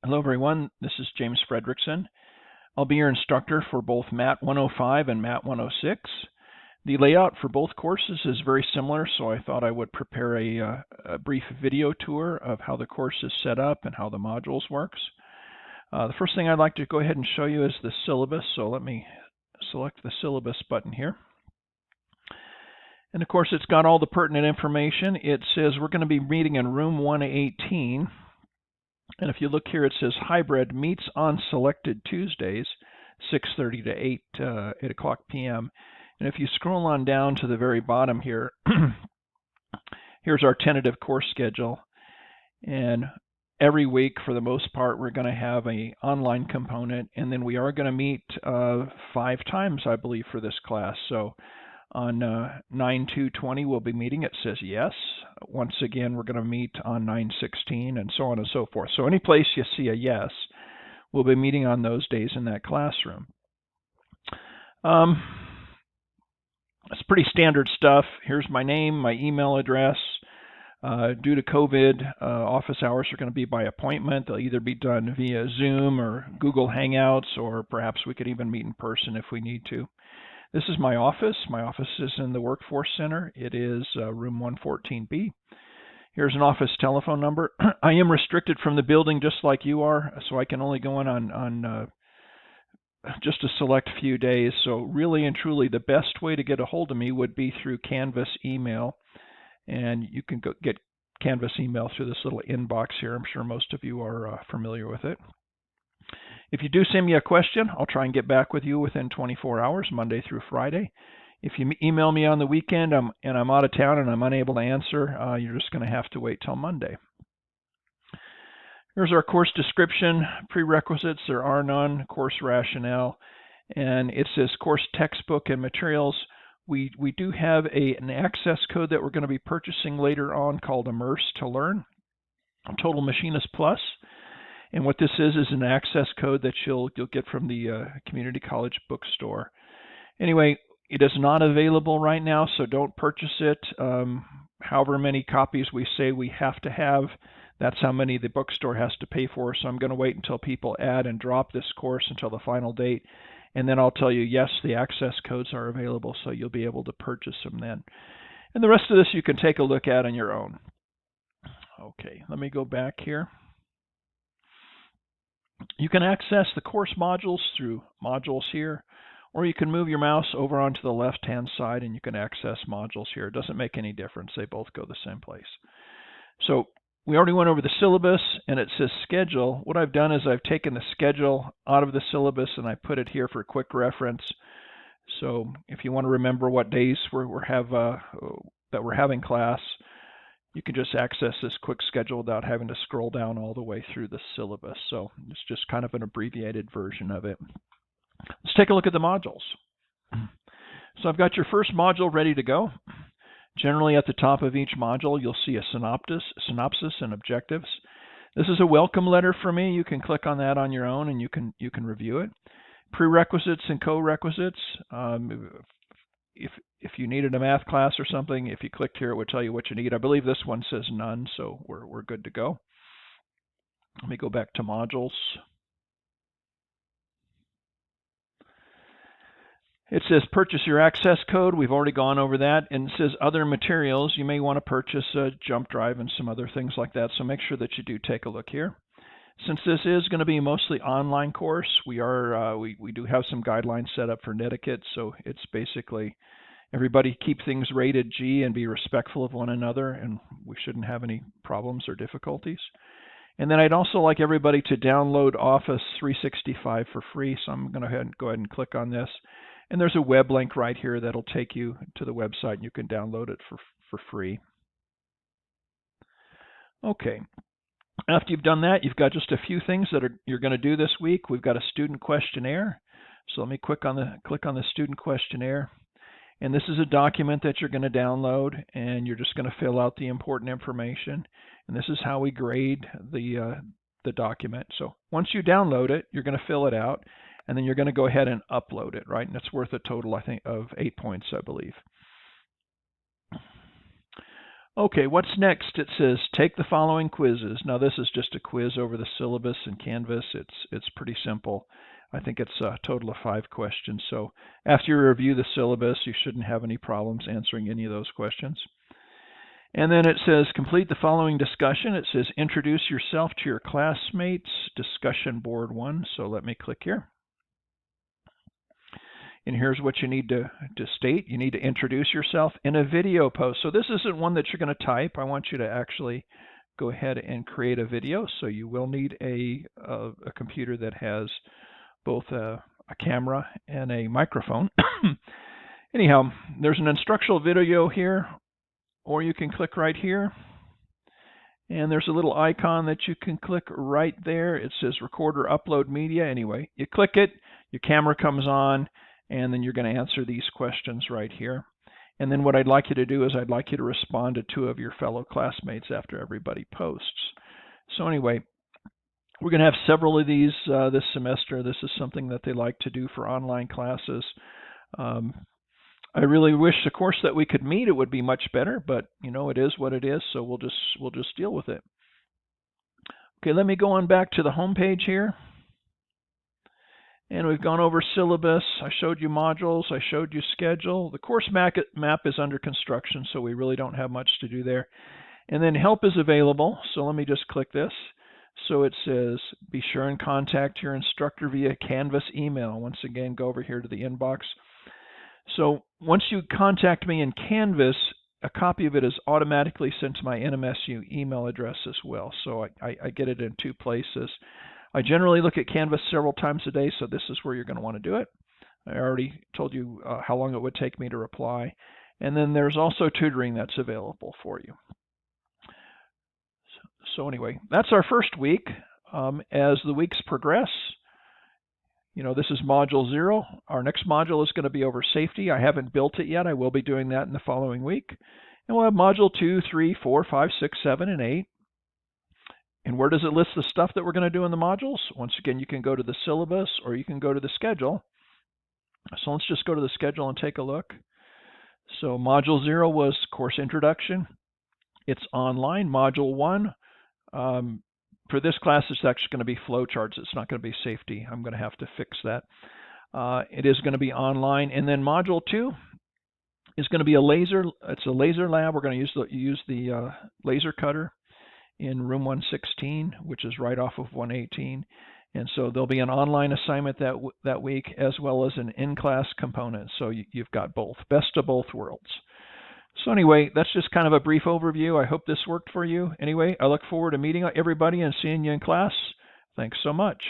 Hello everyone, this is James Fredrickson. I'll be your instructor for both MAT 105 and MAT 106. The layout for both courses is very similar, so I thought I would prepare a brief video tour of how the course is set up and how the modules works. The first thing I'd like to go ahead and show you is the syllabus, so let me select the syllabus button here. And of course it's got all the pertinent information. It says we're going to be meeting in room 118. And if you look here, it says hybrid meets on selected Tuesdays, 6:30 to 8 o'clock p.m. And if you scroll on down to the very bottom here, here's our tentative course schedule. And every week, for the most part, we're going to have an online component, and then we are going to meet 5 times, I believe, for this class. So on 9/2/20, we'll be meeting. It says yes. Once again, we're going to meet on 9/16, and so on and so forth. So any place you see a yes, we'll be meeting on those days in that classroom. It's pretty standard stuff. Here's my name, my email address. Due to COVID, office hours are going to be by appointment. They'll either be done via Zoom or Google Hangouts, or perhaps we could even meet in person if we need to. This is my office. My office is in the Workforce Center. It is room 114B. Here's an office telephone number. I am restricted from the building just like you are, so I can only go in on just a select few days. So really and truly, the best way to get a hold of me would be through Canvas email. And you can get Canvas email through this little inbox here. I'm sure most of you are familiar with it. If you do send me a question, I'll try and get back with you within 24 hours, Monday through Friday. If you email me on the weekend and I'm out of town and I'm unable to answer, you're just going to have to wait till Monday. Here's our course description, prerequisites. There are none, course rationale, and it says course textbook and materials. We do have an access code that we're going to be purchasing later on called Immerse to Learn, Total Machinist Plus. And what this is an access code that you'll get from the community college bookstore. Anyway, it is not available right now, so don't purchase it. However many copies we say we have to have, that's how many the bookstore has to pay for. So I'm going to wait until people add and drop this course until the final date, and then I'll tell you, yes, the access codes are available, so you'll be able to purchase them then. And the rest of this you can take a look at on your own. Okay, let me go back here. You can access the course modules through modules here, or you can move your mouse over onto the left-hand side and you can access modules here. It doesn't make any difference. They both go the same place. So we already went over the syllabus and it says schedule. What I've done is I've taken the schedule out of the syllabus and I put it here for quick reference. So if you want to remember what days that we're having class, you can just access this quick schedule without having to scroll down all the way through the syllabus. So it's just kind of an abbreviated version of it. Let's take a look at the modules. So I've got your first module ready to go. Generally at the top of each module, you'll see a synopsis and objectives. This is a welcome letter for me. You can click on that on your own and you can review it. Prerequisites and co-requisites. If you needed a math class or something, if you clicked here, it would tell you what you need. I believe this one says none, so we're good to go. Let me go back to modules. It says purchase your access code. We've already gone over that. And it says other materials. You may want to purchase a jump drive and some other things like that, so make sure that you do take a look here. Since this is going to be mostly online course, we do have some guidelines set up for netiquette, so it's basically everybody keep things rated G and be respectful of one another, and we shouldn't have any problems or difficulties. And then I'd also like everybody to download Office 365 for free, so I'm going to go ahead and click on this. And there's a web link right here that'll take you to the website, and you can download it for free. Okay. After you've done that, you've got just a few things that you're going to do this week. We've got a student questionnaire. So let me click on the student questionnaire. And this is a document that you're going to download, and you're just going to fill out the important information. And this is how we grade the document. So once you download it, you're going to fill it out, and then you're going to go ahead and upload it, right? And it's worth a total, I think, of 8 points, I believe. Okay, what's next? It says take the following quizzes. Now this is just a quiz over the syllabus in Canvas. It's pretty simple. I think it's a total of 5 questions. So after you review the syllabus, you shouldn't have any problems answering any of those questions. And then it says complete the following discussion. It says introduce yourself to your classmates, discussion board 1. So let me click here. And here's what you need to state. You need to introduce yourself in a video post. So this isn't one that you're going to type. I want you to actually go ahead and create a video. So you will need a computer that has both a camera and a microphone. Anyhow, there's an instructional video here, or you can click right here. And there's a little icon that you can click right there. It says record or upload media. Anyway, you click it, your camera comes on, and then you're going to answer these questions right here. And then what I'd like you to do is I'd like you to respond to 2 of your fellow classmates after everybody posts. So anyway, we're going to have several of these this semester. This is something that they like to do for online classes. I really wish, of course, that we could meet. It would be much better, but you know, it is what it is, so we'll just deal with it. Okay, let me go on back to the home page here. And we've gone over syllabus. I showed you modules. I showed you schedule. The course map is under construction, so we really don't have much to do there. And then help is available. So let me just click this. So it says, be sure and contact your instructor via Canvas email. Once again, go over here to the inbox. So once you contact me in Canvas, a copy of it is automatically sent to my NMSU email address as well. So I get it in 2 places. I generally look at Canvas several times a day, so this is where you're going to want to do it. I already told you how long it would take me to reply. And then there's also tutoring that's available for you. So anyway, that's our first week. As the weeks progress, you know, this is module 0. Our next module is going to be over safety. I haven't built it yet. I will be doing that in the following week. And we'll have module 2, 3, 4, 5, 6, 7, and 8. And where does it list the stuff that we're going to do in the modules? Once again, you can go to the syllabus or you can go to the schedule. So let's just go to the schedule and take a look. So module 0 was course introduction. It's online. Module 1, for this class, it's actually going to be flowcharts. It's not going to be safety. I'm going to have to fix that. It is going to be online. And then module 2 is going to be it's a laser lab. We're going to use the laser cutter in room 116, which is right off of 118. And so there'll be an online assignment that week, as well as an in-class component. So you've got both, best of both worlds. So anyway, that's just kind of a brief overview. I hope this worked for you. Anyway, I look forward to meeting everybody and seeing you in class. Thanks so much.